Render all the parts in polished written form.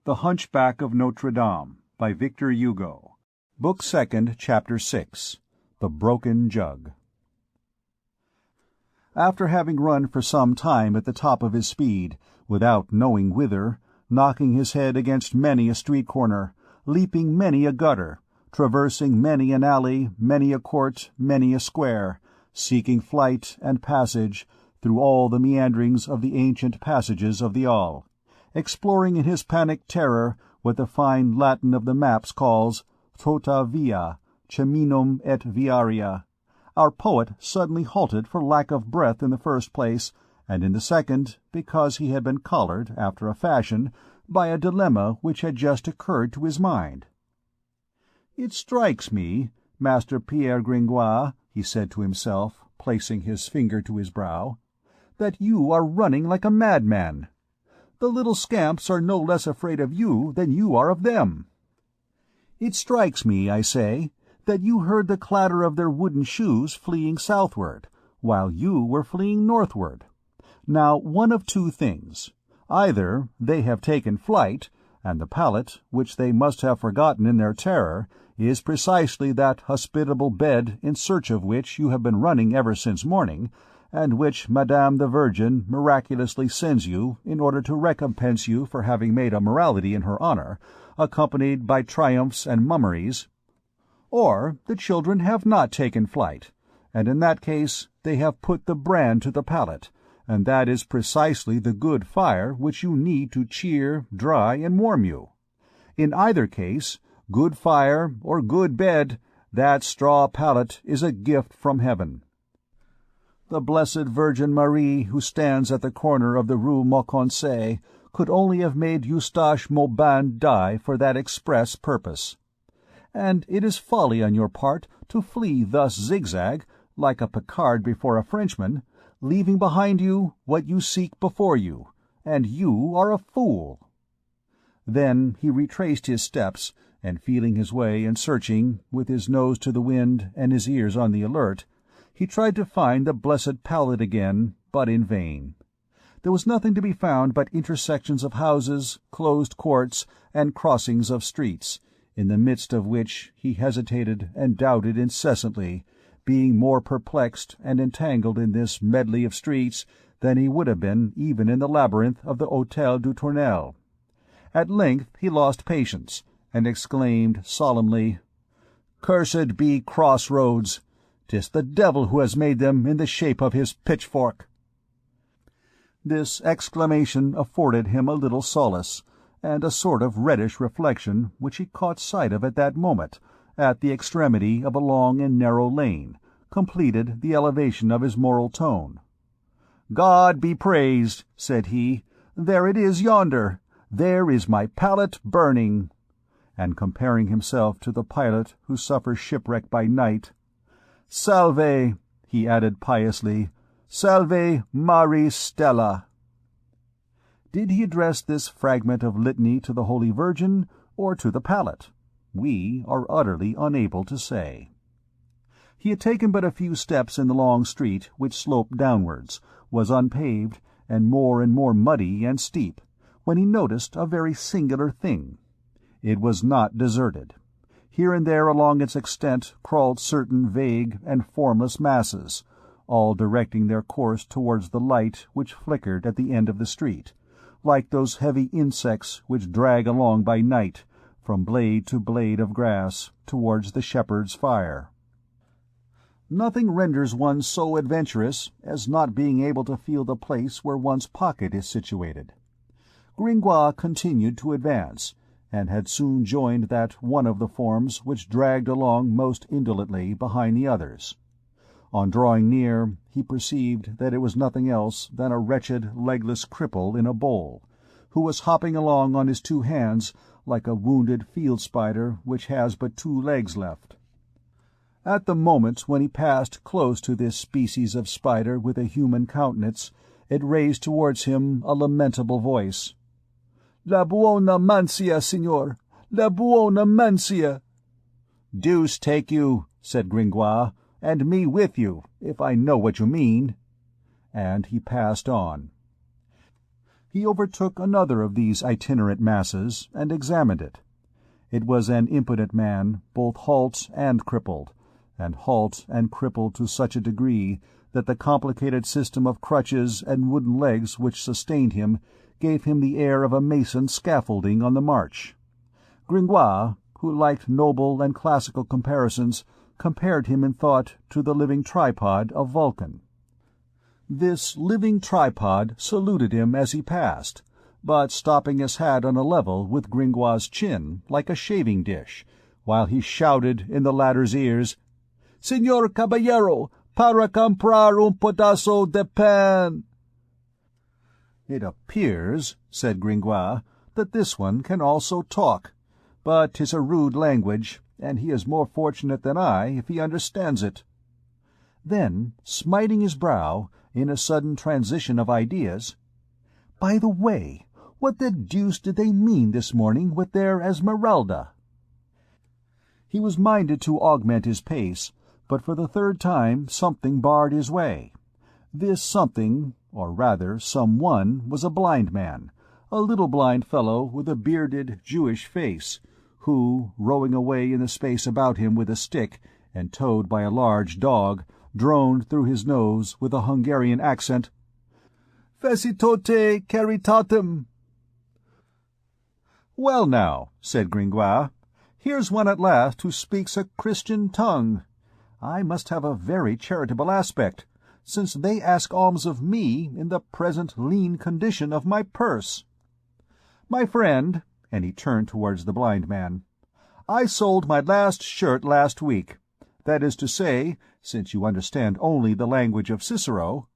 The Hunchback of Notre by Victor Hugo. Book 2nd, Chapter 6. The Broken Jug. After having run for some time at the top of his speed, without knowing whither, knocking his head against many a street corner, leaping many a gutter, traversing many an alley, many a court, many a square, seeking flight and passage through all the meanderings of the ancient passages of the All, exploring in his panic terror what the fine Latin of the maps calls tota via, ceminum et viaria, our poet suddenly halted for lack of breath in the first place, and in the second because he had been collared, after a fashion, by a dilemma which had just occurred to his mind. "It strikes me, Master Pierre Gringoire," he said to himself, placing his finger to his brow, "that you are running like a madman. The little scamps are no less afraid of you than you are of them. It strikes me, I say, that you heard the clatter of their wooden shoes fleeing southward, while you were fleeing northward. Now, one of two things. Either they have taken flight, and the pallet, which they must have forgotten in their terror, is precisely that hospitable bed in search of which you have been running ever since morning, and which Madame the Virgin miraculously sends you in order to recompense you for having made a morality in her honor, accompanied by triumphs and mummeries. Or the children have not taken flight, and in that case they have put the brand to the pallet, and that is precisely the good fire which you need to cheer, dry, and warm you. In either case, good fire or good bed, that straw pallet is a gift from heaven. The Blessed Virgin Marie, who stands at the corner of the Rue Mauconseil, could only have made Eustache Maubin die for that express purpose. And it is folly on your part to flee thus zigzag, like a Picard before a Frenchman, leaving behind you what you seek before you, and you are a fool." Then he retraced his steps, and feeling his way and searching, with his nose to the wind and his ears on the alert, he tried to find the blessed pallet again, but in vain. There was nothing to be found but intersections of houses, closed courts, and crossings of streets, in the midst of which he hesitated and doubted incessantly, being more perplexed and entangled in this medley of streets than he would have been even in the labyrinth of the Hôtel du Tournelle. At length he lost patience, and exclaimed solemnly, "Cursed be cross-roads! 'Tis the devil who has made them in the shape of his pitchfork." This exclamation afforded him a little solace, and a sort of reddish reflection which he caught sight of at that moment, at the extremity of a long and narrow lane, completed the elevation of his moral tone. "God be praised," said he, "there it is yonder. There is my pallet burning." And comparing himself to the pilot who suffers shipwreck by night, "Salve," he added piously, "salve Mari Stella." Did he address this fragment of litany to the Holy Virgin, or to the pallet? We are utterly unable to say. He had taken but a few steps in the long street, which sloped downwards, was unpaved, and more muddy and steep, when he noticed a very singular thing. It was not deserted. Here and there along its extent crawled certain vague and formless masses, all directing their course towards the light which flickered at the end of the street, like those heavy insects which drag along by night, from blade to blade of grass, towards the shepherd's fire. Nothing renders one so adventurous as not being able to feel the place where one's pocket is situated. Gringoire continued to advance, and had soon joined that one of the forms which dragged along most indolently behind the others. On drawing near, he perceived that it was nothing else than a wretched, legless cripple in a bowl, who was hopping along on his 2 hands like a wounded field-spider which has but 2 legs left. At the moment when he passed close to this species of spider with a human countenance, it raised towards him a lamentable voice. "La buona mansia, signor! La buona mansia!" "Deuce take you," said Gringoire, "and me with you, if I know what you mean." And he passed on. He overtook another of these itinerant masses, and examined it. It was an impotent man, both halt and crippled to such a degree that the complicated system of crutches and wooden legs which sustained him gave him the air of a mason scaffolding on the march. Gringoire, who liked noble and classical comparisons, compared him in thought to the living tripod of Vulcan. This living tripod saluted him as he passed, but stopping his hat on a level with Gringoire's chin, like a shaving dish, while he shouted in the latter's ears, "Señor Caballero, para comprar un pedazo de pan." "It appears," said Gringoire, "that this one can also talk, but 'tis a rude language, and he is more fortunate than I if he understands it." Then, smiting his brow, in a sudden transition of ideas, "By the way, what the deuce did they mean this morning with their Esmeralda?" He was minded to augment his pace, but for the third time something barred his way. This something, or rather someone, was a blind man, a little blind fellow with a bearded Jewish face, who, rowing away in the space about him with a stick, and towed by a large dog, droned through his nose with a Hungarian accent, "Facitote caritatem." "Well now," said Gringoire, "here's one at last who speaks a Christian tongue. I must have a very charitable aspect, since they ask alms of me in the present lean condition of my purse. My friend," and he turned towards the blind man, "I sold my last shirt last week. That is to say, since you understand only the language of Cicero,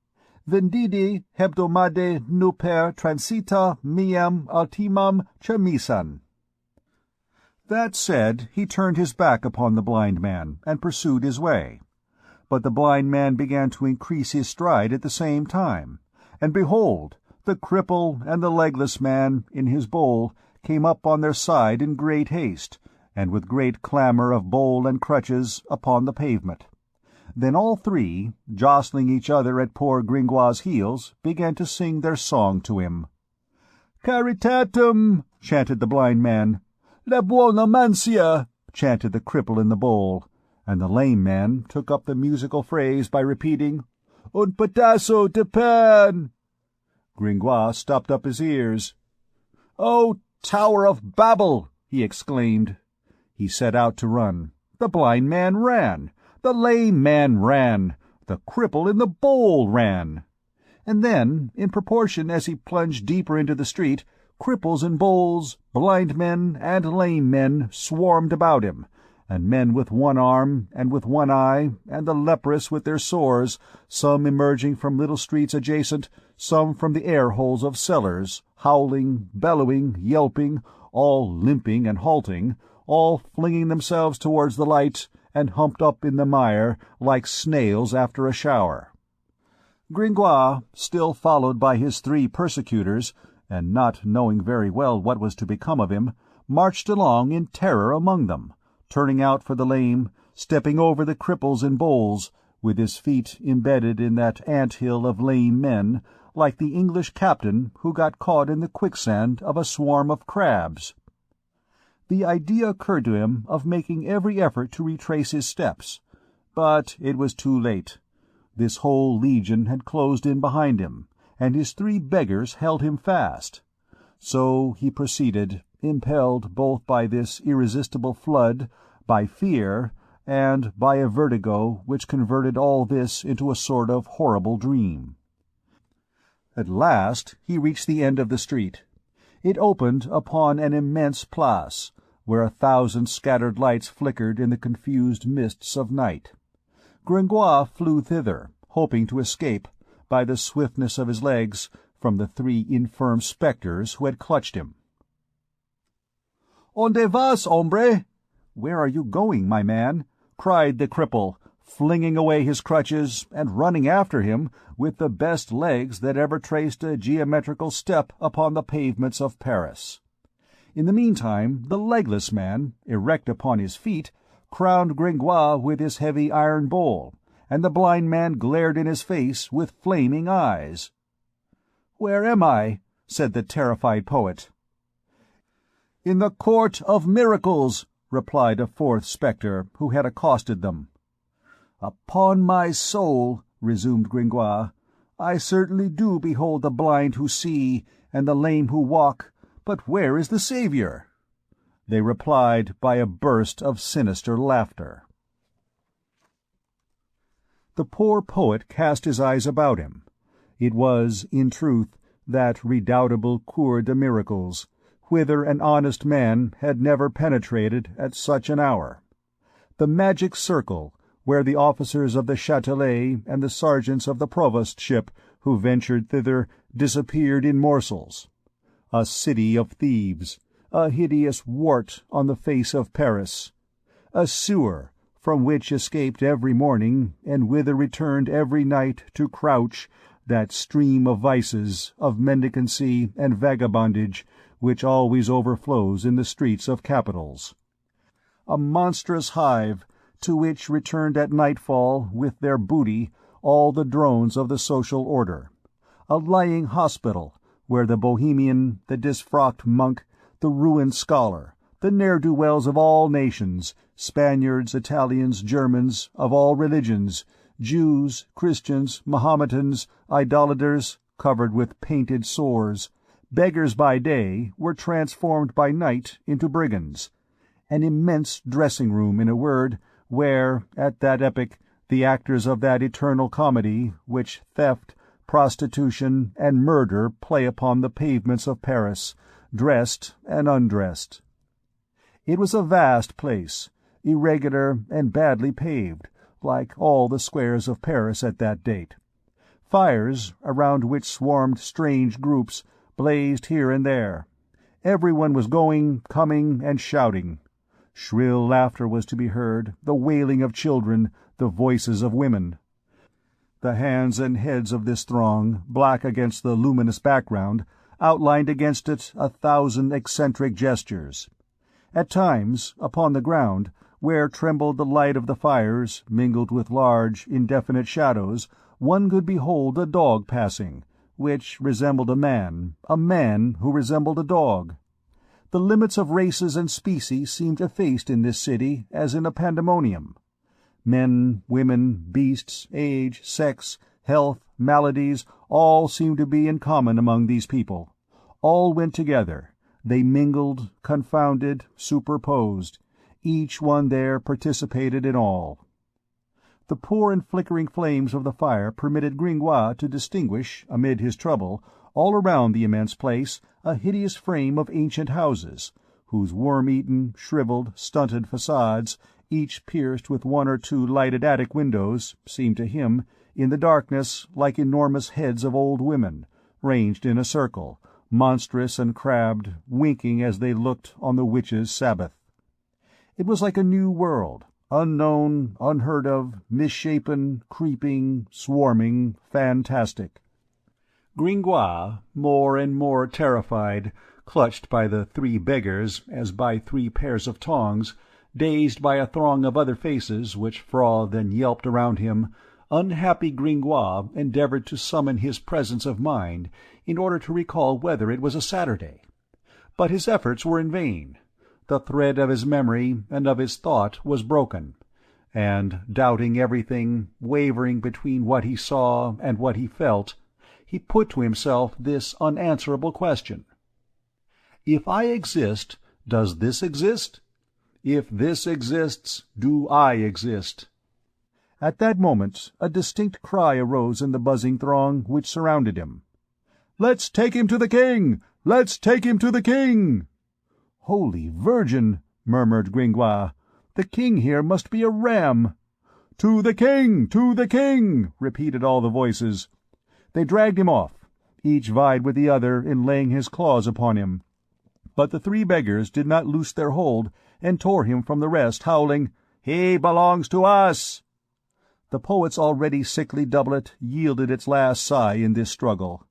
vendidi hebdomade nuper transita meam ultimam chemisan." That said, he turned his back upon the blind man, and pursued his way. But the blind man began to increase his stride at the same time, and behold, the cripple and the legless man, in his bowl, came up on their side in great haste, and with great clamour of bowl and crutches, upon the pavement. Then all three, jostling each other at poor Gringoire's heels, began to sing their song to him. "Caritatem," chanted the blind man. "La buona mansia," chanted the cripple in the bowl, and the lame man took up the musical phrase by repeating, "Un pedazo de pan." Gringoire stopped up his ears. "Oh, Tower of Babel!" he exclaimed. He set out to run. The blind man ran. The lame man ran. The cripple in the bowl ran. And then, in proportion as he plunged deeper into the street, cripples and bowls, blind men and lame men swarmed about him, and men with one arm and with one eye, and the leprous with their sores, some emerging from little streets adjacent, some from the air-holes of cellars, howling, bellowing, yelping, all limping and halting, all flinging themselves towards the light, and humped up in the mire like snails after a shower. Gringoire, still followed by his three persecutors, and not knowing very well what was to become of him, marched along in terror among them, turning out for the lame, stepping over the cripples and bowls, with his feet embedded in that ant-hill of lame men, like the English captain who got caught in the quicksand of a swarm of crabs. The idea occurred to him of making every effort to retrace his steps, but it was too late. This whole legion had closed in behind him, and his three beggars held him fast. So he proceeded, impelled both by this irresistible flood, by fear, and by a vertigo which converted all this into a sort of horrible dream. At last he reached the end of the street. It opened upon an immense place, where 1,000 scattered lights flickered in the confused mists of night. Gringoire flew thither, hoping to escape, by the swiftness of his legs, from the three infirm spectres who had clutched him. "Onde vas, hombre?" "Where are you going, my man?" cried the cripple, flinging away his crutches and running after him with the best legs that ever traced a geometrical step upon the pavements of Paris. In the meantime the legless man, erect upon his feet, crowned Gringoire with his heavy iron bowl, and the blind man glared in his face with flaming eyes. "Where am I?" said the terrified poet. "In the Court of Miracles," replied a fourth spectre, who had accosted them. "Upon my soul," resumed Gringoire, "I certainly do behold the blind who see, and the lame who walk, but where is the Saviour?" They replied by a burst of sinister laughter. The poor poet cast his eyes about him. It was, in truth, that redoubtable Cour de Miracles, whither an honest man had never penetrated at such an hour. The magic circle, where the officers of the Châtelet and the sergeants of the provostship who ventured thither disappeared in morsels. A city of thieves, a hideous wart on the face of Paris, a sewer from which escaped every morning and whither returned every night to crouch that stream of vices, of mendicancy and vagabondage which always overflows in the streets of capitals. A monstrous hive, to which returned at nightfall with their booty all the drones of the social order. A lying hospital, where the bohemian, the disfrocked monk, the ruined scholar, the ne'er-do-wells of all nations, Spaniards, Italians, Germans, of all religions, Jews, Christians, Mahometans, idolaters, covered with painted sores, beggars by day, were transformed by night into brigands. An immense dressing-room, in a word, where, at that epoch, the actors of that eternal comedy, which theft, prostitution, and murder play upon the pavements of Paris, dressed and undressed. It was a vast place, irregular and badly paved, like all the squares of Paris at that date. Fires, around which swarmed strange groups, blazed here and there. Everyone was going, coming, and shouting. Shrill laughter was to be heard, the wailing of children, the voices of women. The hands and heads of this throng, black against the luminous background, outlined against it 1,000 eccentric gestures. At times, upon the ground, where trembled the light of the fires, mingled with large, indefinite shadows, one could behold a dog passing, which resembled a man who resembled a dog. The limits of races and species seemed effaced in this city as in a pandemonium. Men, women, beasts, age, sex, health, maladies, all seemed to be in common among these people. All went together. They mingled, confounded, superposed. Each one there participated in all. The poor and flickering flames of the fire permitted Gringoire to distinguish, amid his trouble, all around the immense place, a hideous frame of ancient houses, whose worm-eaten, shriveled, stunted facades, each pierced with one or two lighted attic windows, seemed to him, in the darkness, like enormous heads of old women, ranged in a circle, monstrous and crabbed, winking as they looked on the witches' Sabbath. It was like a new world, unknown, unheard of, misshapen, creeping, swarming, fantastic. Gringoire, more and more terrified, clutched by the three beggars as by 3 pairs of tongs, dazed by a throng of other faces which frothed and yelped around him, unhappy Gringoire endeavored to summon his presence of mind in order to recall whether it was a Saturday. But his efforts were in vain. The thread of his memory and of his thought was broken, and, doubting everything, wavering between what he saw and what he felt, he put to himself this unanswerable question: If I exist, does this exist? If this exists, do I exist? At that moment a distinct cry arose in the buzzing throng which surrounded him. "Let's take him to the king! Let's take him to the king!" "Holy Virgin!" murmured Gringoire. "The king here must be a ram!" "To the king! To the king!" repeated all the voices. They dragged him off. Each vied with the other in laying his claws upon him. But the 3 beggars did not loose their hold, and tore him from the rest, howling, "He belongs to us!" The poet's already sickly doublet yielded its last sigh in this struggle.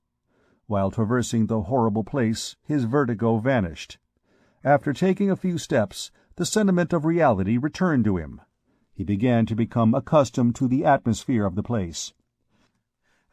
While traversing the horrible place, his vertigo vanished. After taking a few steps, the sentiment of reality returned to him. He began to become accustomed to the atmosphere of the place.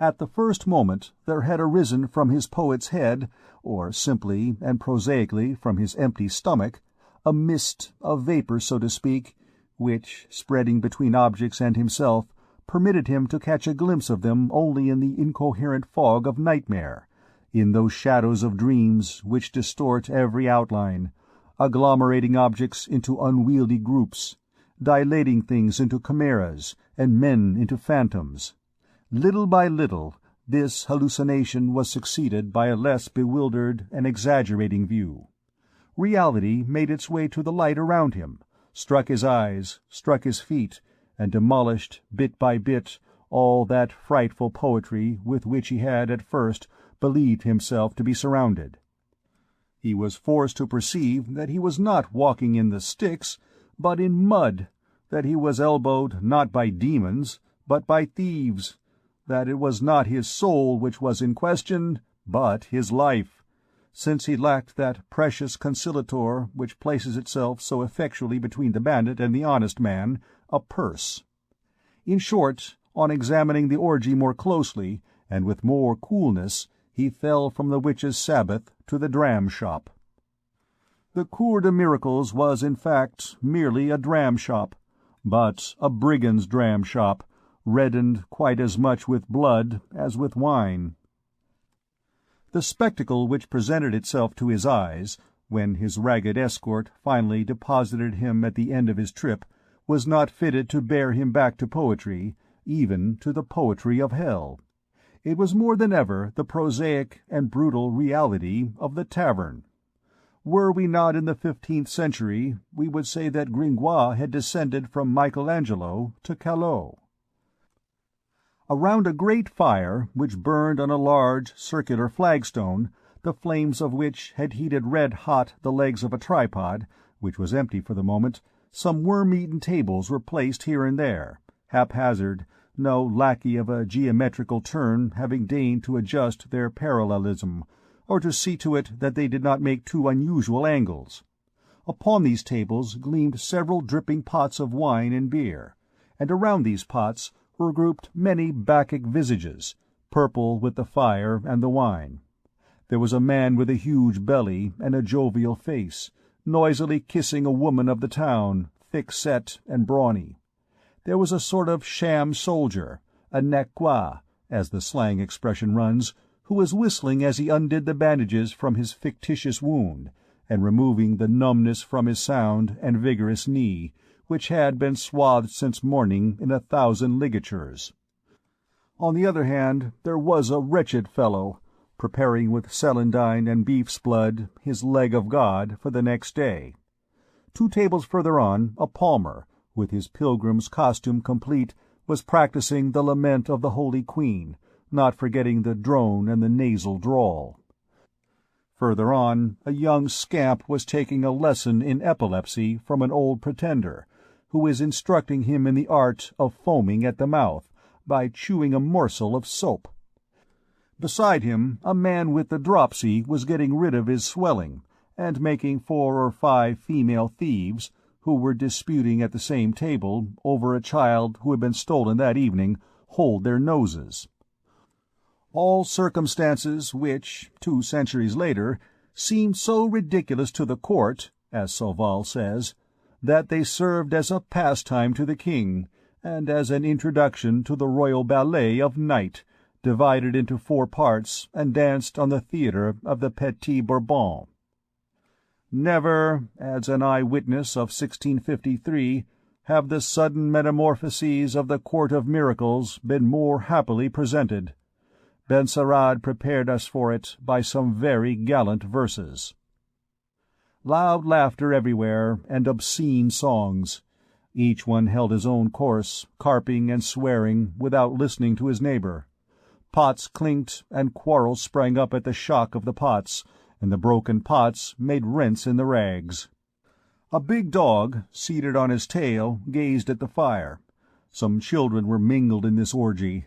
At the first moment there had arisen from his poet's head, or simply and prosaically from his empty stomach, a mist, a vapour, so to speak, which, spreading between objects and himself, permitted him to catch a glimpse of them only in the incoherent fog of nightmare, in those shadows of dreams which distort every outline, agglomerating objects into unwieldy groups, dilating things into chimeras, and men into phantoms. Little by little, this hallucination was succeeded by a less bewildered and exaggerating view. Reality made its way to the light around him, struck his eyes, struck his feet, and demolished, bit by bit, all that frightful poetry with which he had at first believed himself to be surrounded. He was forced to perceive that he was not walking in the sticks, but in mud, that he was elbowed not by demons, but by thieves, that it was not his soul which was in question, but his life, since he lacked that precious conciliator which places itself so effectually between the bandit and the honest man, a purse. In short, on examining the orgy more closely, and with more coolness, he fell from the witch's Sabbath to the dram-shop. The Cour de Miracles was, in fact, merely a dram-shop, but a brigand's dram-shop, reddened quite as much with blood as with wine. The spectacle which presented itself to his eyes, when his ragged escort finally deposited him at the end of his trip, was not fitted to bear him back to poetry, even to the poetry of hell. It was more than ever the prosaic and brutal reality of the tavern. Were we not in the 15th century, we would say that Gringoire had descended from Michelangelo to Callot. Around a great fire, which burned on a large, circular flagstone, the flames of which had heated red-hot the legs of a tripod, which was empty for the moment, some worm-eaten tables were placed here and there, haphazard, no lackey of a geometrical turn having deigned to adjust their parallelism, or to see to it that they did not make too unusual angles. Upon these tables gleamed several dripping pots of wine and beer, and around these pots were grouped many Bacchic visages, purple with the fire and the wine. There was a man with a huge belly and a jovial face, noisily kissing a woman of the town, thick-set and brawny. There was a sort of sham soldier, a Naqua, as the slang expression runs, who was whistling as he undid the bandages from his fictitious wound, and removing the numbness from his sound and vigorous knee, which had been swathed since morning in 1,000 ligatures. On the other hand, there was a wretched fellow, preparing with celandine and beef's blood his leg of God for the next day. 2 tables further on, a palmer, with his pilgrim's costume complete, was practising the lament of the Holy Queen, not forgetting the drone and the nasal drawl. Further on, a young scamp was taking a lesson in epilepsy from an old pretender, who is instructing him in the art of foaming at the mouth by chewing a morsel of soap. Beside him, a man with the dropsy was getting rid of his swelling, and making 4 or 5 female thieves, who were disputing at the same table over a child who had been stolen that evening, hold their noses. All circumstances which, 2 centuries later, seemed so ridiculous to the court, as Sauval says, that they served as a pastime to the king, and as an introduction to the royal ballet of Night, divided into 4 parts and danced on the theatre of the Petit Bourbon. Never, adds an eye-witness of 1653, have the sudden metamorphoses of the Court of Miracles been more happily presented. Benserade prepared us for it by some very gallant verses. Loud laughter everywhere, and obscene songs. Each one held his own course, carping and swearing without listening to his neighbor. Pots clinked, and quarrels sprang up at the shock of the pots, and the broken pots made rents in the rags. A big dog, seated on his tail, gazed at the fire. Some children were mingled in this orgy.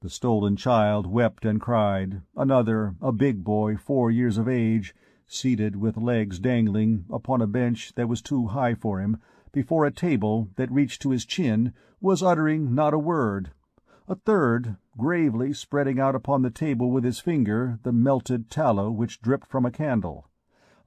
The stolen child wept and cried. Another, a big boy 4 years of age, seated with legs dangling upon a bench that was too high for him, before a table that reached to his chin, was uttering not a word. a third, gravely spreading out upon the table with his finger the melted tallow which dripped from a candle.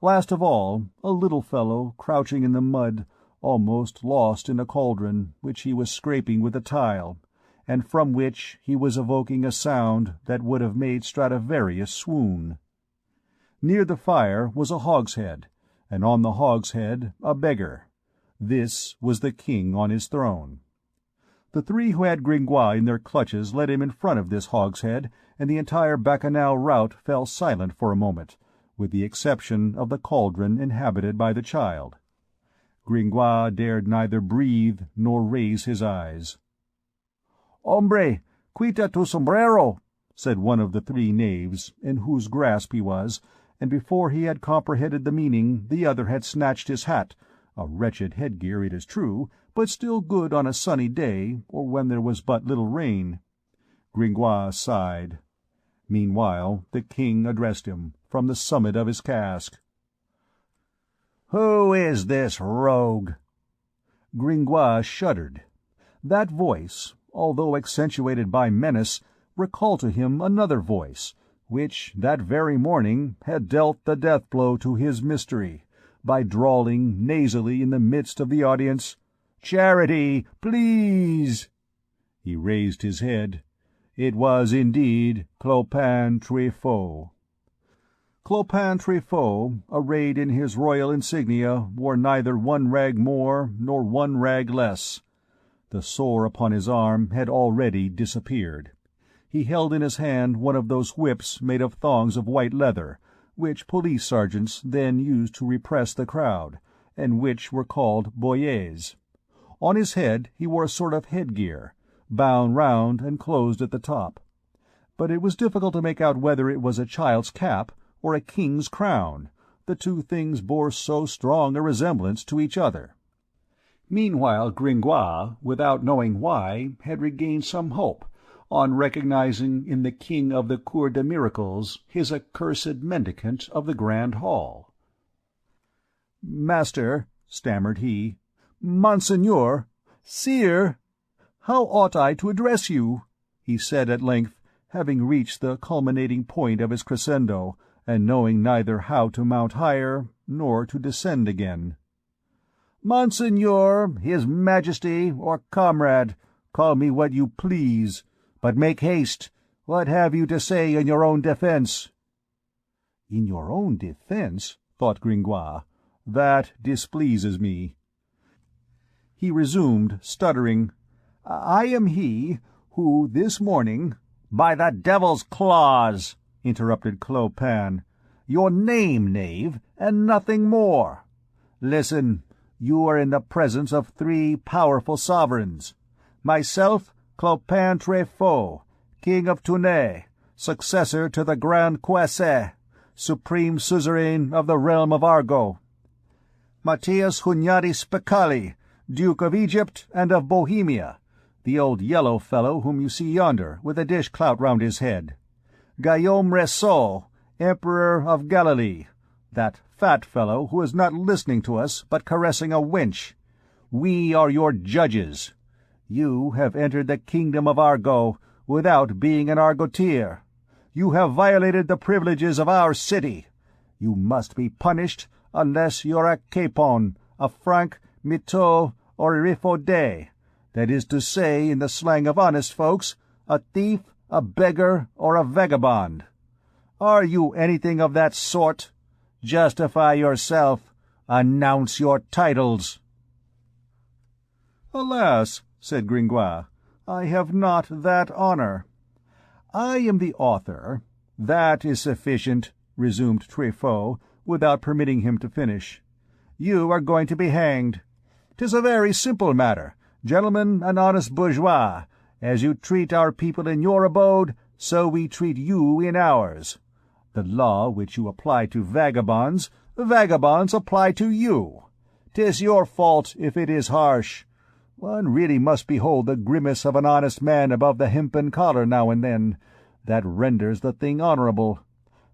Last of all, a little fellow crouching in the mud, almost lost in a cauldron which he was scraping with a tile, and from which he was evoking a sound that would have made Stradivarius swoon. Near the fire was a hogshead, and on the hogshead a beggar. This was the king on his throne. The three who had Gringoire in their clutches led him in front of this hogshead, and the entire Bacchanal rout fell silent for a moment, with the exception of the cauldron inhabited by the child. Gringoire dared neither breathe nor raise his eyes. "Hombre, quita tu sombrero," said one of the three knaves, in whose grasp he was, and before he had comprehended the meaning the other had snatched his hat, a wretched headgear, it is true, but still good on a sunny day, or when there was but little rain. Gringoire sighed. Meanwhile the king addressed him, from the summit of his cask. "Who is this rogue?" Gringoire shuddered. That voice, although accentuated by menace, recalled to him another voice, which, that very morning, had dealt the death-blow to his mystery, by drawling nasally in the midst of the audience, "Charity, please!" He raised his head. It was indeed Clopin Truffaut. Clopin Truffaut, arrayed in his royal insignia, wore neither one rag more nor one rag less. The sore upon his arm had already disappeared. He held in his hand one of those whips made of thongs of white leather, which police sergeants then used to repress the crowd, and which were called boyets. On his head he wore a sort of headgear, bound round and closed at the top. But it was difficult to make out whether it was a child's cap or a king's crown. The two things bore so strong a resemblance to each other. Meanwhile Gringoire, without knowing why, had regained some hope, on recognizing in the king of the Cour des Miracles his accursed mendicant of the Grand Hall. "Master," stammered he, "Monseigneur, Sire, how ought I to address you?" he said at length, having reached the culminating point of his crescendo, and knowing neither how to mount higher nor to descend again. "Monseigneur, His Majesty, or comrade, call me what you please. But make haste. What have you to say in your own defense?" "In your own defense?" thought Gringoire. "That displeases me." He resumed, stuttering, "I am he who, this morning—" "By the devil's claws!" interrupted Clopin. "Your name, knave, and nothing more. Listen, you are in the presence of three powerful sovereigns. Myself, Clopin Truffaut, King of Tournai, successor to the Grand Coessé, supreme suzerain of the realm of Argo. Matthias Hunyadi Spicali, Duke of Egypt and of Bohemia, the old yellow fellow whom you see yonder, with a dish-clout round his head. Guillaume Ressault, Emperor of Galilee, that fat fellow who is not listening to us but caressing a wench. We are your judges. You have entered the kingdom of Argo without being an Argotier. You have violated the privileges of our city. You must be punished unless you're a capon, a franc, miteau, or a rifaudet, that is to say, in the slang of honest folks, a thief, a beggar, or a vagabond. Are you anything of that sort? Justify yourself. Announce your titles." "Alas," said Gringoire, "I have not that honor." "I am the author—" "That is sufficient," resumed Truffaut, without permitting him to finish. "You are going to be hanged. 'Tis a very simple matter, gentlemen and honest bourgeois. As you treat our people in your abode, so we treat you in ours. The law which you apply to vagabonds, vagabonds apply to you. 'Tis your fault if it is harsh. One really must behold the grimace of an honest man above the hempen collar now and then. That renders the thing honorable.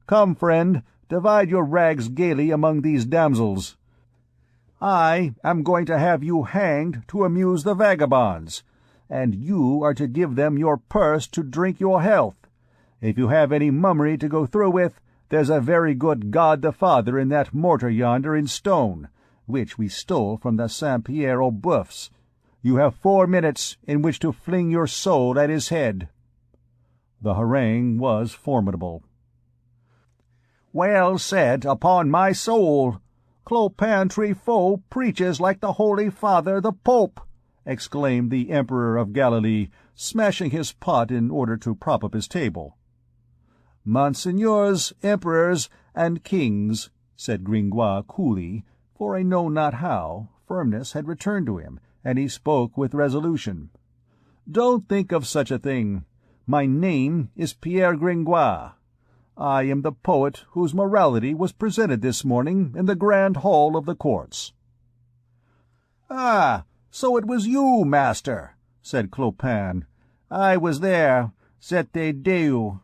Come, friend, divide your rags gaily among these damsels. I am going to have you hanged to amuse the vagabonds. and you are to give them your purse to drink your health. If you have any mummery to go through with, there's a very good God the Father in that mortar yonder in stone, which we stole from the Saint Pierre aux Boeufs. You have 4 minutes in which to fling your soul at his head." The harangue was formidable. "Well said, upon my soul! Clopin Trifot preaches like the Holy Father the Pope," exclaimed the Emperor of Galilee, smashing his pot in order to prop up his table. "Monseigneurs, emperors, and kings," said Gringoire coolly, for I know not how, firmness had returned to him, and he spoke with resolution. "Don't think of such a thing. My name is Pierre Gringoire. I am the poet whose morality was presented this morning in the grand hall of the courts." "Ah, so it was you, master," said Clopin. "I was there. C'était Deu.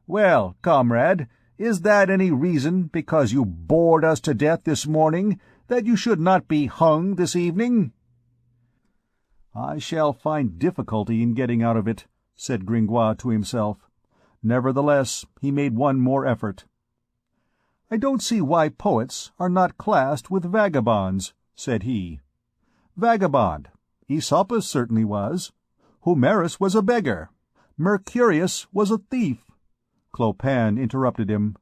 Well, comrade, is that any reason, because you bored us to death this morning, that you should not be hung this evening?" "I shall find difficulty in getting out of it," said Gringoire to himself. Nevertheless, he made one more effort. "I don't see why poets are not classed with vagabonds," said he. "Vagabond. Aesopus certainly was. Homerus was a beggar. Mercurius was a thief." Clopin interrupted him.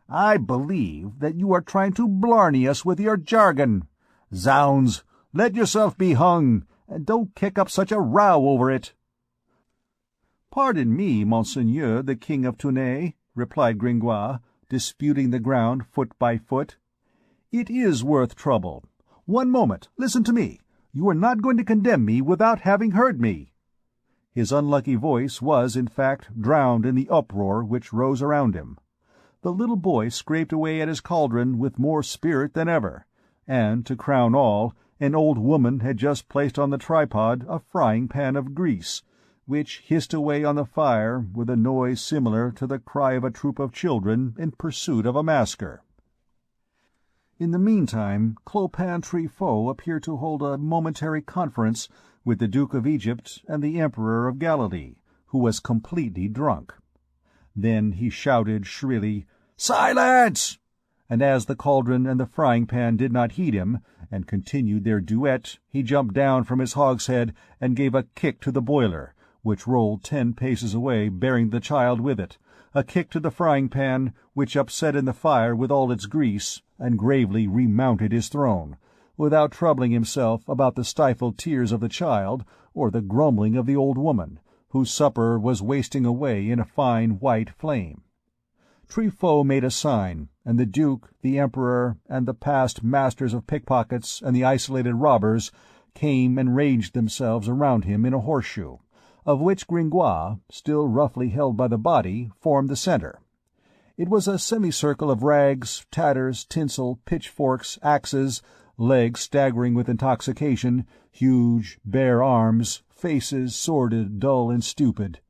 "I believe that you are trying to blarney us with your jargon. Zounds, let yourself be hung, and don't kick up such a row over it." "Pardon me, Monseigneur the King of Tournay," replied Gringoire, disputing the ground foot by foot. "It is worth trouble. One moment, listen to me. You are not going to condemn me without having heard me." His unlucky voice was, in fact, drowned in the uproar which rose around him. The little boy scraped away at his cauldron with more spirit than ever, and, to crown all, an old woman had just placed on the tripod a frying-pan of grease, which hissed away on the fire with a noise similar to the cry of a troop of children in pursuit of a masker. In the meantime, Clopin Trifot appeared to hold a momentary conference with the Duke of Egypt and the Emperor of Galilee, who was completely drunk. Then he shouted shrilly, "Silence!" and as the cauldron and the frying-pan did not heed him, and continued their duet, he jumped down from his hogshead and gave a kick to the boiler, which rolled 10 paces away, bearing the child with it, a kick to the frying-pan, which upset in the fire with all its grease, and gravely remounted his throne, without troubling himself about the stifled tears of the child or the grumbling of the old woman, whose supper was wasting away in a fine white flame. Trifot made a sign, and the Duke, the Emperor, and the past masters of pickpockets and the isolated robbers came and ranged themselves around him in a horseshoe, of which Gringoire, still roughly held by the body, formed the center. It was a semicircle of rags, tatters, tinsel, pitchforks, axes, legs staggering with intoxication, huge, bare arms, faces sordid, dull, and stupid.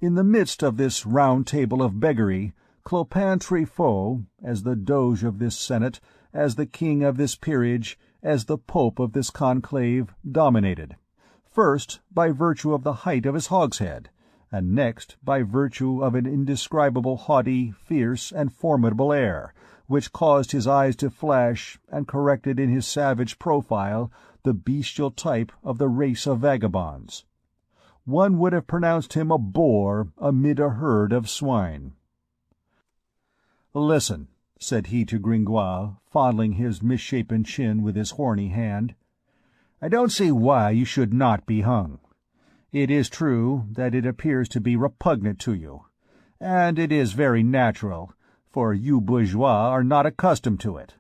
In the midst of this round table of beggary, Clopin Trifot, as the Doge of this Senate, as the King of this peerage, as the Pope of this conclave, dominated, first by virtue of the height of his hogshead, and next by virtue of an indescribable haughty, fierce, and formidable air, which caused his eyes to flash and corrected in his savage profile the bestial type of the race of vagabonds. One would have pronounced him a boar amid a herd of swine. "Listen," said he to Gringoire, fondling his misshapen chin with his horny hand. "I don't see why you should not be hung. It is true that it appears to be repugnant to you, and it is very natural, for you bourgeois are not accustomed to it.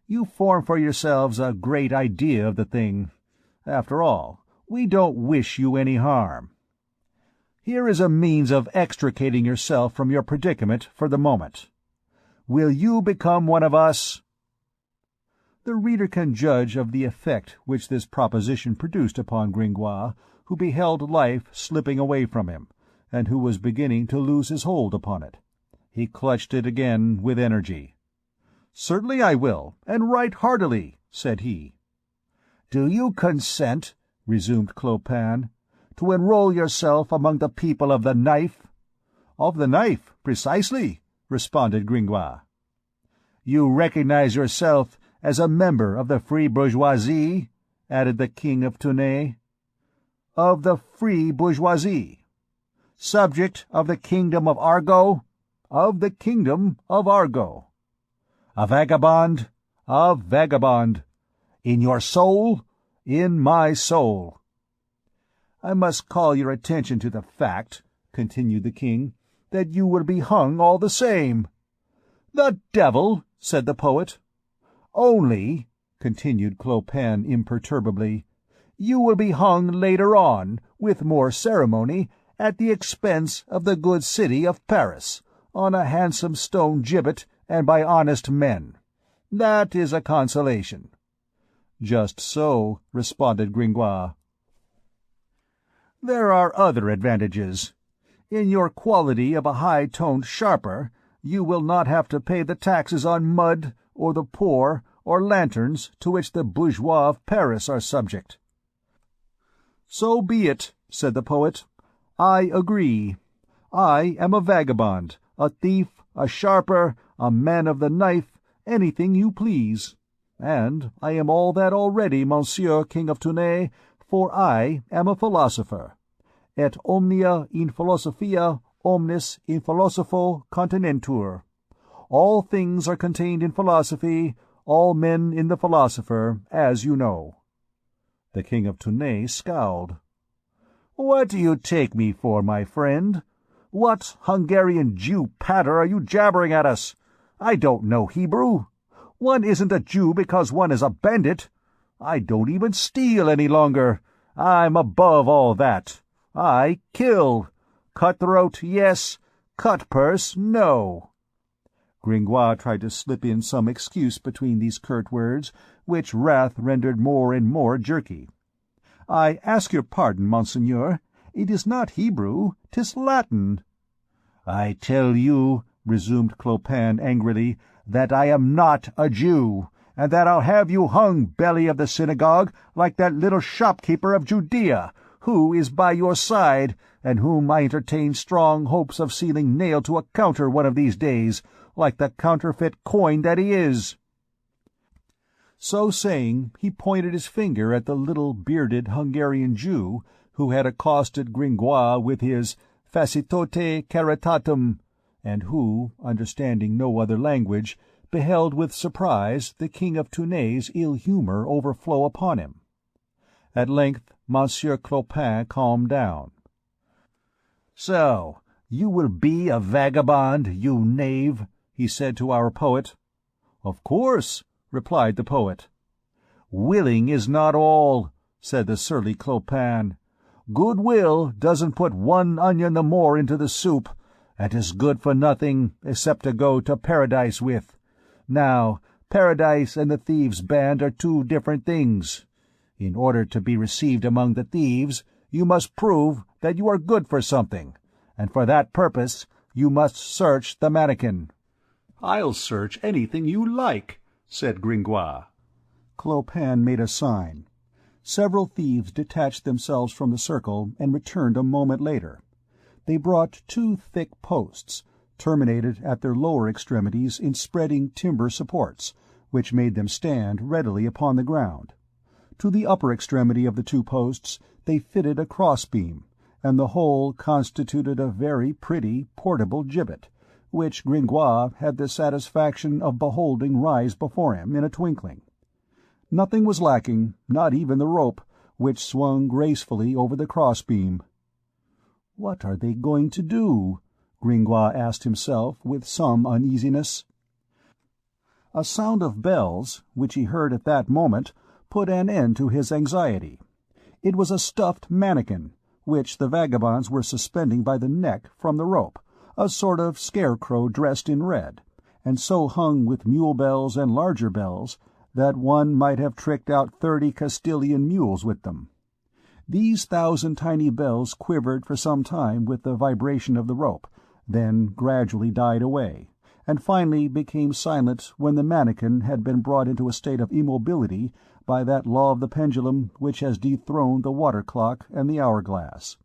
You form for yourselves a great idea of the thing. After all, we don't wish you any harm. Here is a means of extricating yourself from your predicament for the moment. Will you become one of us?" The reader can judge of the effect which this proposition produced upon Gringoire, who beheld life slipping away from him, and who was beginning to lose his hold upon it. He clutched it again with energy. "Certainly I will, and right heartily," said he. "Do you consent?" resumed Clopin. to enroll yourself among the people of the knife?" "Of the knife, precisely," responded Gringoire. "You recognize yourself as a member of the free bourgeoisie?" added the King of Tournai. "Of the free bourgeoisie." "Subject of the kingdom of Argo?" "Of the kingdom of Argo." "A vagabond?" "A vagabond." "In your soul?" "In my soul." "I must call your attention to the fact," continued the king, "that you will be hung all the same." "The devil!" said the poet. "Only," continued Clopin imperturbably, "you will be hung later on, with more ceremony, at the expense of the good city of Paris, on a handsome stone gibbet and by honest men. That is a consolation." "Just so," responded Gringoire. "There are other advantages. In your quality of a high-toned sharper, you will not have to pay the taxes on mud, or the poor, or lanterns to which the bourgeois of Paris are subject." "So be it," said the poet. "I agree. I am a vagabond, a thief, a sharper, a man of the knife, anything you please. And I am all that already, Monsieur King of Tournai, for I am a philosopher. Et omnia in philosophia, omnis in philosopho continentur. All things are contained in philosophy, all men in the philosopher, as you know." The King of Tournai scowled. "What do you take me for, my friend? What Hungarian Jew patter are you jabbering at us? I don't know Hebrew. One isn't a Jew because one is a bandit. I don't even steal any longer. I'm above all that. I kill. Cutthroat, yes. Cut-purse, no." Gringoire tried to slip in some excuse between these curt words, which wrath rendered more and more jerky. "I ask your pardon, monseigneur. It is not Hebrew, 'tis Latin." "I tell you," resumed Clopin angrily, "that I am not a Jew, and that I'll have you hung, belly of the synagogue, like that little shopkeeper of Judea, who is by your side, and whom I entertain strong hopes of sealing nailed to a counter one of these days, like the counterfeit coin that he is." So saying, he pointed his finger at the little bearded Hungarian Jew who had accosted Gringoire with his facitote caritatum, and who, understanding no other language, beheld with surprise the King of Tournai's ill-humour overflow upon him. At length Monsieur Clopin calmed down. "So, you will be a vagabond, you knave?" he said to our poet. "Of course," replied the poet. "Willing is not all," said the surly Clopin. "Good will doesn't put one onion the more into the soup, and is good for nothing except to go to paradise with. Now, paradise and the thieves' band are two different things. In order to be received among the thieves, you must prove that you are good for something, and for that purpose you must search the mannequin." "I'll search anything you like," said Gringoire. Clopin made a sign. Several thieves detached themselves from the circle and returned a moment later. They brought 2 thick posts, terminated at their lower extremities in spreading timber supports, which made them stand readily upon the ground. To the upper extremity of the 2 posts they fitted a cross-beam, and the whole constituted a very pretty portable gibbet, which Gringoire had the satisfaction of beholding rise before him in a twinkling. Nothing was lacking, not even the rope, which swung gracefully over the cross-beam. "What are they going to do?" Gringoire asked himself with some uneasiness. A sound of bells, which he heard at that moment, put an end to his anxiety. It was a stuffed mannequin, which the vagabonds were suspending by the neck from the rope, a sort of scarecrow dressed in red, and so hung with mule bells and larger bells that one might have tricked out 30 Castilian mules with them. These 1,000 tiny bells quivered for some time with the vibration of the rope, then gradually died away, and finally became silent when the mannikin had been brought into a state of immobility by that law of the pendulum which has dethroned the water clock and the hourglass.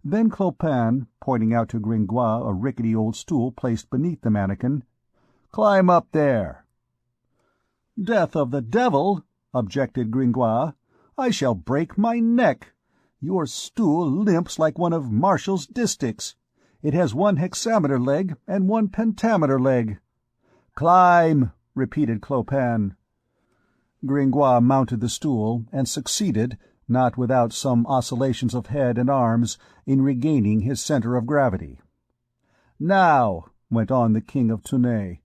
Then Clopin, pointing out to Gringoire a rickety old stool placed beneath the mannikin, "Climb up there." "Death of the devil!" objected Gringoire. "I shall break my neck. Your stool limps like one of Marshall's distichs. It has one hexameter leg and one pentameter leg." "Climb!" repeated Clopin. Gringoire mounted the stool, and succeeded, not without some oscillations of head and arms, in regaining his centre of gravity. "Now," went on the King of Tournay,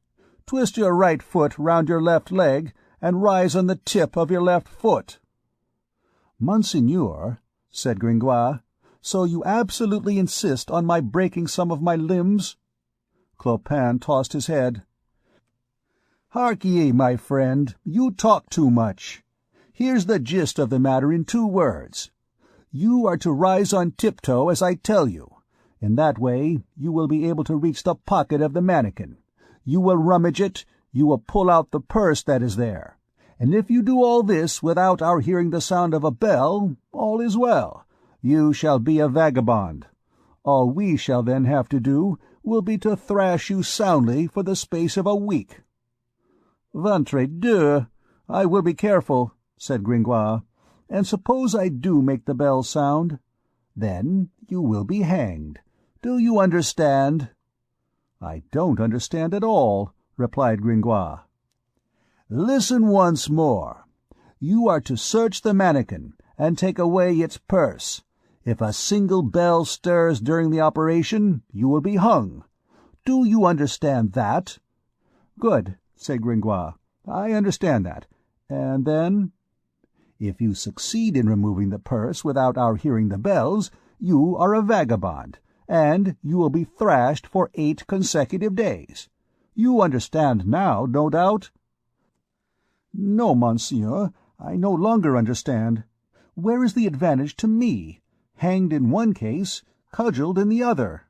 "twist your right foot round your left leg, and rise on the tip of your left foot." "Monseigneur," said Gringoire, "so you absolutely insist on my breaking some of my limbs?" Clopin tossed his head. "Hark ye, my friend, you talk too much. Here's the gist of the matter in 2 words. You are to rise on tiptoe as I tell you. In that way you will be able to reach the pocket of the mannikin. You will rummage it, you will pull out the purse that is there. And if you do all this without our hearing the sound of a bell, all is well. You shall be a vagabond. All we shall then have to do will be to thrash you soundly for the space of a week." "Ventre Dieu! I will be careful," said Gringoire. "And suppose I do make the bell sound? Then you will be hanged. Do you understand?" "I don't understand at all," replied Gringoire. "Listen once more. You are to search the mannikin, and take away its purse. If a single bell stirs during the operation, you will be hung. Do you understand that?" "Good," said Gringoire. "I understand that. And then?" "If you succeed in removing the purse without our hearing the bells, you are a vagabond, and you will be thrashed for 8 consecutive days. You understand now, no doubt?" "No, monsieur, I no longer understand. Where is the advantage to me? Hanged in one case, cudgelled in the other."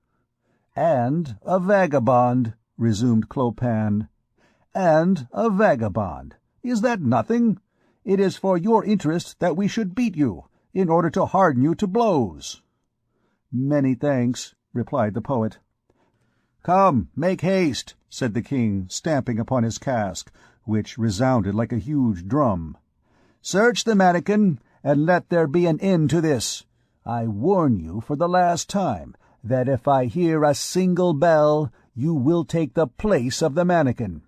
"And a vagabond," resumed Clopin. "And a vagabond. Is that nothing? It is for your interest that we should beat you, in order to harden you to blows." "Many thanks," replied the poet. "Come, make haste," said the king, stamping upon his casque, which resounded like a huge drum. "Search the mannikin, and let there be an end to this. I warn you for the last time that if I hear a single bell, you will take the place of the mannikin."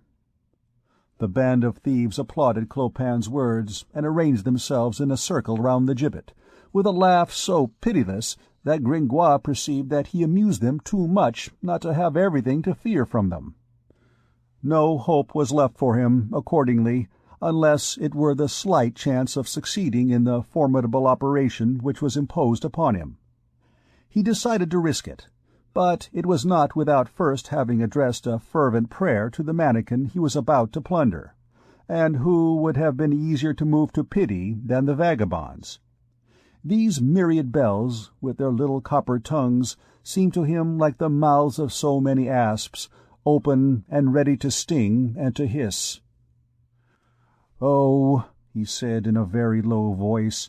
The band of thieves applauded Clopin's words, and arranged themselves in a circle round the gibbet, with a laugh so pitiless that Gringoire perceived that he amused them too much not to have everything to fear from them. No hope was left for him, accordingly, unless it were the slight chance of succeeding in the formidable operation which was imposed upon him. He decided to risk it, but it was not without first having addressed a fervent prayer to the mannikin he was about to plunder, and who would have been easier to move to pity than the vagabonds. These myriad bells, with their little copper tongues, seemed to him like the mouths of so many asps, open and ready to sting and to hiss. "Oh," he said in a very low voice,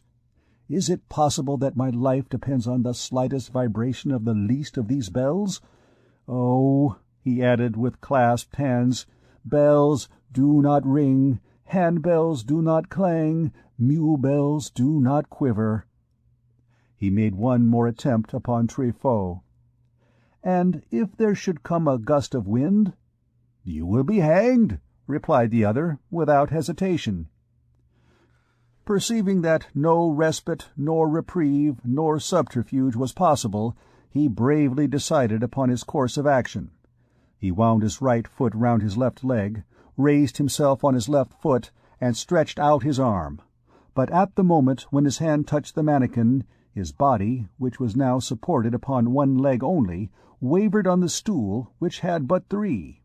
"is it possible that my life depends on the slightest vibration of the least of these bells? Oh," he added with clasped hands, "bells do not ring, handbells do not clang, mule bells do not quiver." He made one more attempt upon Truffaut. "And if there should come a gust of wind?" "You will be hanged," replied the other, without hesitation. Perceiving that no respite, nor reprieve, nor subterfuge was possible, he bravely decided upon his course of action. He wound his right foot round his left leg, raised himself on his left foot, and stretched out his arm. But at the moment when his hand touched the mannikin, his body, which was now supported upon one leg only, wavered on the stool, which had but 3.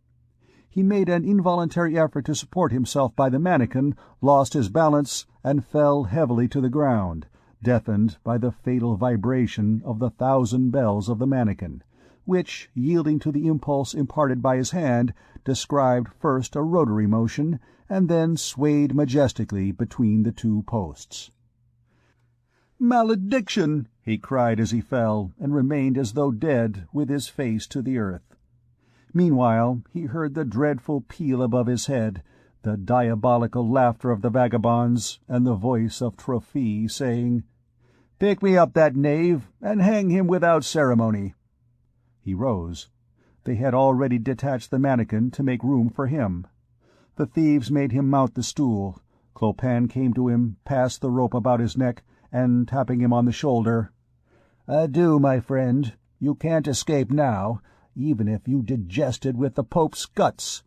He made an involuntary effort to support himself by the mannikin, lost his balance, and fell heavily to the ground, deafened by the fatal vibration of the 1,000 bells of the mannikin, which, yielding to the impulse imparted by his hand, described first a rotary motion, and then swayed majestically between the two posts. "Malediction!" he cried as he fell, and remained as though dead, with his face to the earth. Meanwhile he heard the dreadful peal above his head, the diabolical laughter of the vagabonds, and the voice of Trophy saying, "Pick me up that knave, and hang him without ceremony." He rose. They had already detached the mannikin to make room for him. The thieves made him mount the stool. Clopin came to him, passed the rope about his neck, and, tapping him on the shoulder, "Adieu, my friend. You can't escape now, even if you digested with the Pope's guts."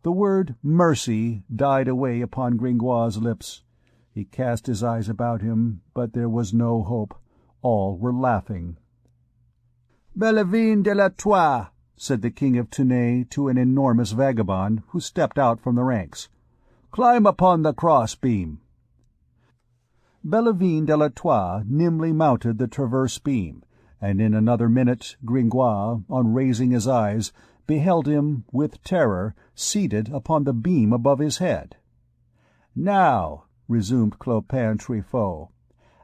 The word "mercy" died away upon Gringoire's lips. He cast his eyes about him, but there was no hope. All were laughing. "Bellevine de la Troie," said the King of Tournay to an enormous vagabond who stepped out from the ranks. "Climb upon the cross-beam." Bellevine de la Troie nimbly mounted the traverse beam, and in another minute Gringoire, on raising his eyes, beheld him, with terror, seated upon the beam above his head. "Now," resumed Clopin Truffaut,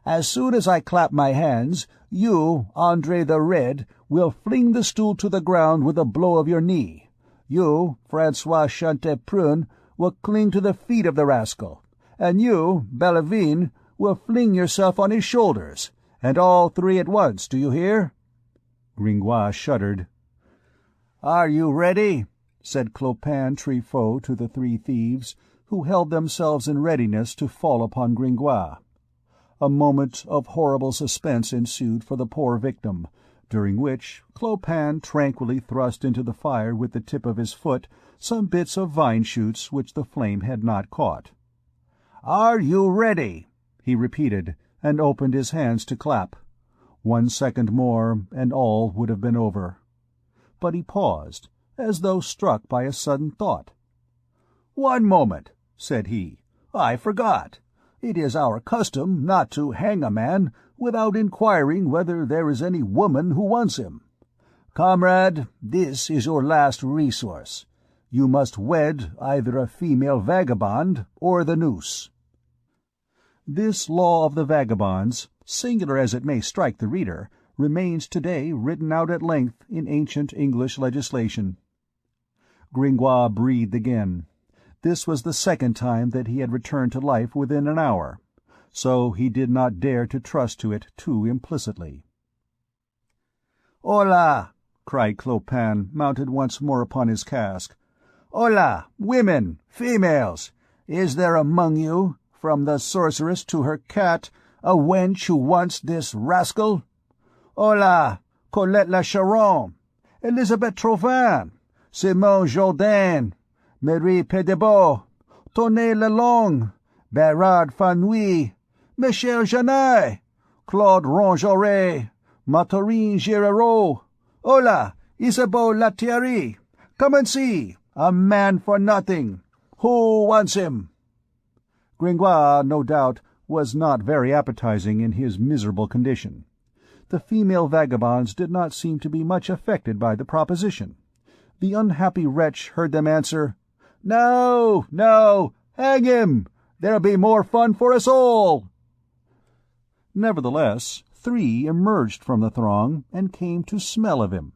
"as soon as I clap my hands, you, Andre the Red, will fling the stool to the ground with a blow of your knee. You, Francois Chanteprune, will cling to the feet of the rascal, and you, Bellevine, will fling yourself on his shoulders, and all three at once, do you hear?" Gringoire shuddered. "Are you ready?" said Clopin Truffaut to the three thieves, who held themselves in readiness to fall upon Gringoire. A moment of horrible suspense ensued for the poor victim, during which Clopin tranquilly thrust into the fire with the tip of his foot some bits of vine-shoots which the flame had not caught. "Are you ready?" he repeated, and opened his hands to clap. 1 second more, and all would have been over. But he paused, as though struck by a sudden thought. "One moment," said he. "I forgot. It is our custom not to hang a man without inquiring whether there is any woman who wants him. Comrade, this is your last resource. You must wed either a female vagabond or the noose." This law of the vagabonds, singular as it may strike the reader, remains today written out at length in ancient English legislation. Gringoire breathed again. This was the second time that he had returned to life within an hour, so he did not dare to trust to it too implicitly. "Hola!" cried Clopin, mounted once more upon his cask. "Hola, women, females! Is there among you, from the sorceress to her cat, a wench who wants this rascal? Hola, Colette la Charon, Elizabeth Trouvin, Simone Jourdain, Marie Pédebot, Tonnet Lelong, Bérard Fanouille, Michel Janaille, Claude Rongeoret, Mathurine Girardeau. Hola, Isabeau Latierry, come and see, a man for nothing. Who wants him?" Gringoire, no doubt, was not very appetizing in his miserable condition. The female vagabonds did not seem to be much affected by the proposition. The unhappy wretch heard them answer, "No, no, hang him! There'll be more fun for us all." Nevertheless, 3 emerged from the throng and came to smell of him.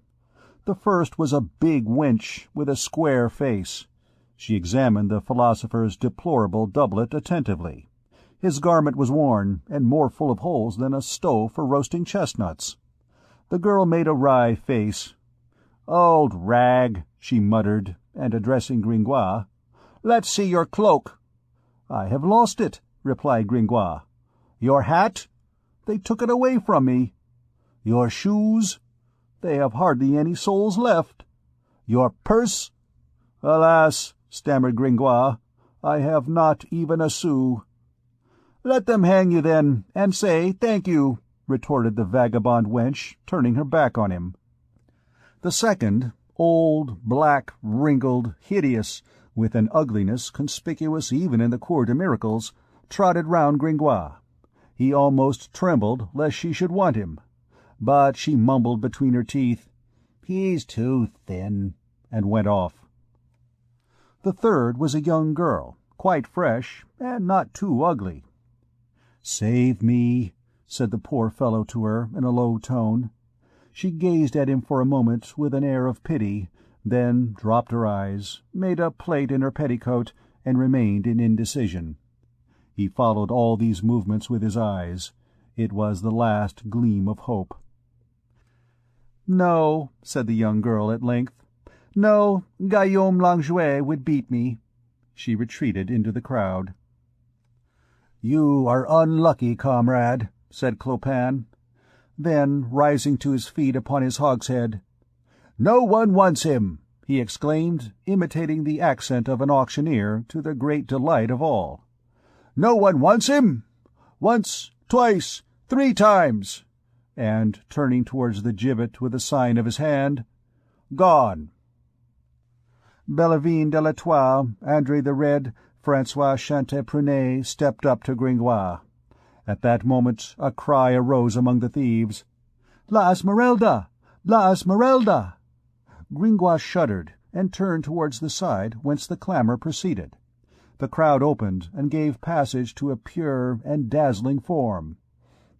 The first was a big wench with a square face. She examined the philosopher's deplorable doublet attentively. His garment was worn, and more full of holes than a stove for roasting chestnuts. The girl made a wry face. "Old rag," she muttered, and addressing Gringoire, "Let's see your cloak." "I have lost it," replied Gringoire. "Your hat?" "They took it away from me." "Your shoes?" "They have hardly any soles left." "Your purse?" "Alas," stammered Gringoire, "I have not even a sou." "Let them hang you, then, and say thank you," retorted the vagabond wench, turning her back on him. The second, old, black, wrinkled, hideous, with an ugliness conspicuous even in the Cour des Miracles, trotted round Gringoire. He almost trembled lest she should want him, but she mumbled between her teeth, "He's too thin," and went off. The third was a young girl, quite fresh, and not too ugly. "Save me," said the poor fellow to her in a low tone. She gazed at him for a moment with an air of pity, then dropped her eyes, made a plait in her petticoat, and remained in indecision. He followed all these movements with his eyes. It was the last gleam of hope. "No," said the young girl at length. "No, Guillaume Langevin would beat me." She retreated into the crowd. "You are unlucky, comrade," said Clopin. Then, rising to his feet upon his hogshead, "No one wants him!" he exclaimed, imitating the accent of an auctioneer, to the great delight of all. "No one wants him! Once, twice, 3 times!" And, turning towards the gibbet with a sign of his hand, "Gone!" Bellavine de l'Etoile, André the Red, Francois Chanteprunay stepped up to Gringoire. At that moment a cry arose among the thieves. "La Esmeralda! La Esmeralda!" Gringoire shuddered, and turned towards the side whence the clamour proceeded. The crowd opened and gave passage to a pure and dazzling form.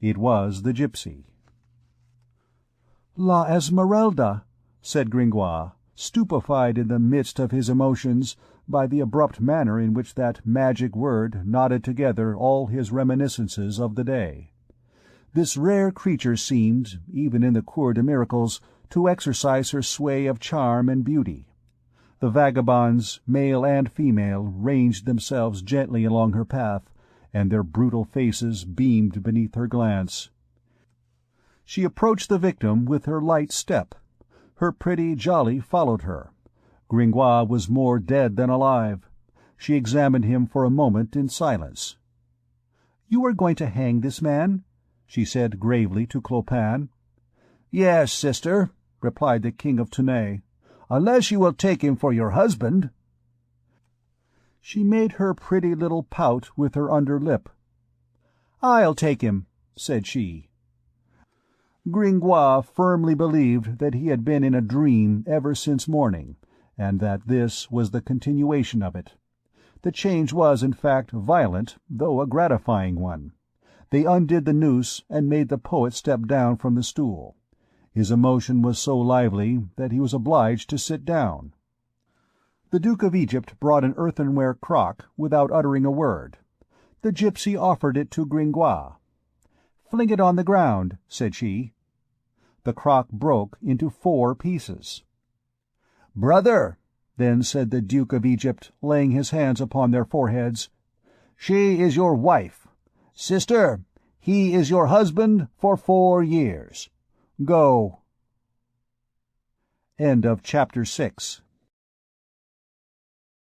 It was the gypsy. "La Esmeralda," said Gringoire, stupefied in the midst of his emotions by the abrupt manner in which that magic word knotted together all his reminiscences of the day. This rare creature seemed, even in the Cour des Miracles, to exercise her sway of charm and beauty. The vagabonds, male and female, ranged themselves gently along her path, and their brutal faces beamed beneath her glance. She approached the victim with her light step. Her pretty Jolly followed her. Gringoire was more dead than alive. She examined him for a moment in silence. "You are going to hang this man?" she said gravely to Clopin. "Yes, sister," replied the King of Tournay, "unless you will take him for your husband." She made her pretty little pout with her under lip. "I'll take him," said she. Gringoire firmly believed that he had been in a dream ever since morning, and that this was the continuation of it. The change was, in fact, violent, though a gratifying one. They undid the noose and made the poet step down from the stool. His emotion was so lively that he was obliged to sit down. The Duke of Egypt brought an earthenware crock without uttering a word. The gypsy offered it to Gringoire. "Fling it on the ground," said she. The crock broke into 4 pieces. "Brother," then said the Duke of Egypt, laying his hands upon their foreheads, "she is your wife. Sister, he is your husband for 4 years. Go." End of chapter 6.